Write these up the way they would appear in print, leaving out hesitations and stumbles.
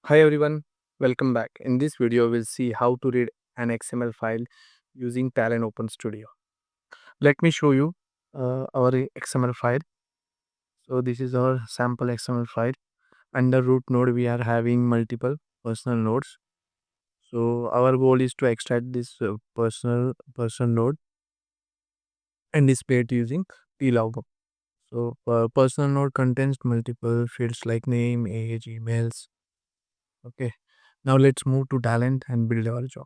Hi everyone, welcome back. In this video, we'll see how to read an XML file using Talend Open Studio. Let me show you our XML file. So this is our sample XML file. Under root node, we are having multiple personal nodes. So our goal is to extract this personal node and display it using tlog. So personal node contains multiple fields like name, age, emails. Okay. Now let's move to Talend and build our job.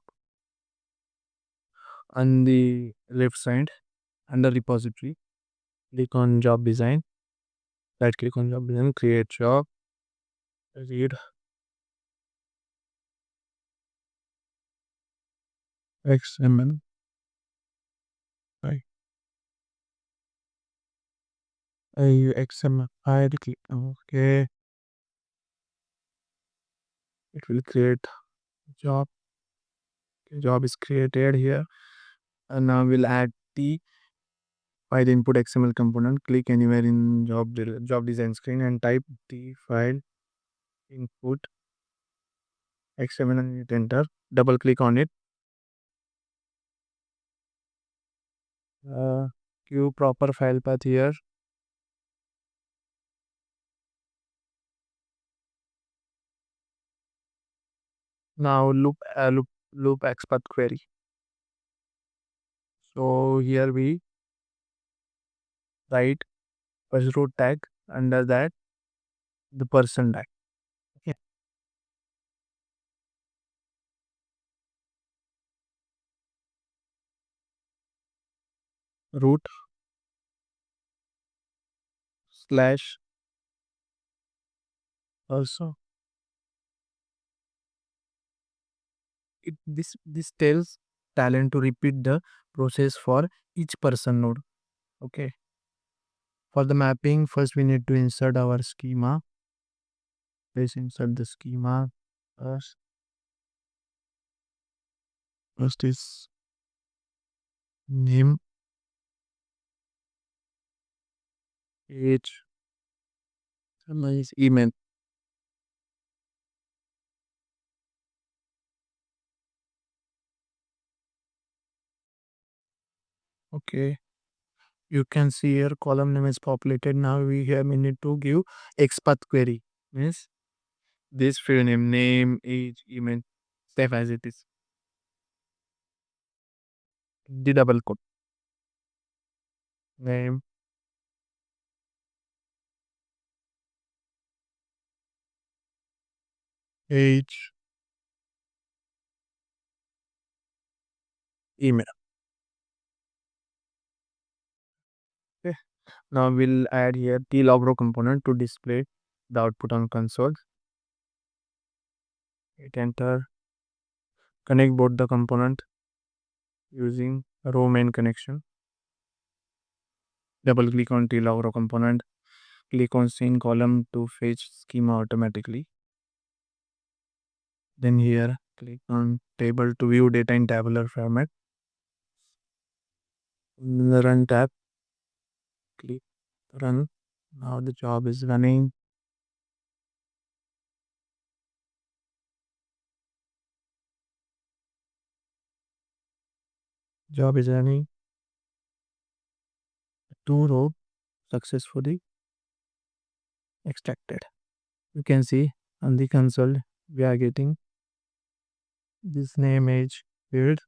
On the left side, under repository, click on job design, right click on job design, create job, read XML, right? XML file, okay, it will create job. Okay, job is created here, and now we'll add the file input XML component. Click anywhere in job design screen and type the file input XML and hit enter. Double click on it. Give proper file path here. Now loop expert query. So here we write first root tag, under that the person tag. Okay. Root slash also. This tells Talend to repeat the process for each person node. Okay. For the mapping, first we need to insert our schema. Let's insert the schema first. First is name, age, and is email. Okay. You can see here column name is populated. Now we need to give XPath query. Means this field name, age, email, save as it is. The double quote. Name, age, email. Okay. Now we'll add here tlogro component to display the output on console. Hit enter. Connect both the component using row main connection. Double click on tlogro component. Click on scene column to fetch schema automatically. Then here click on table to view data in tabular format. In the run tab, click run. Now the job is running. Job is running. Two row successfully extracted. You can see on the console we are getting this name age field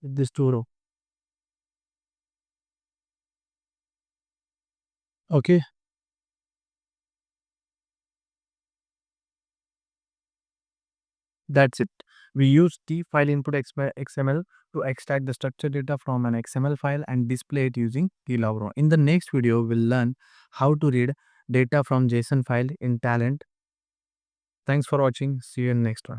with this two row. Okay. That's it. We use the file input XML to extract the structured data from an XML file and display it using tlogro. In the next video, we'll learn how to read data from JSON file in Talend. Thanks for watching. See you in next one.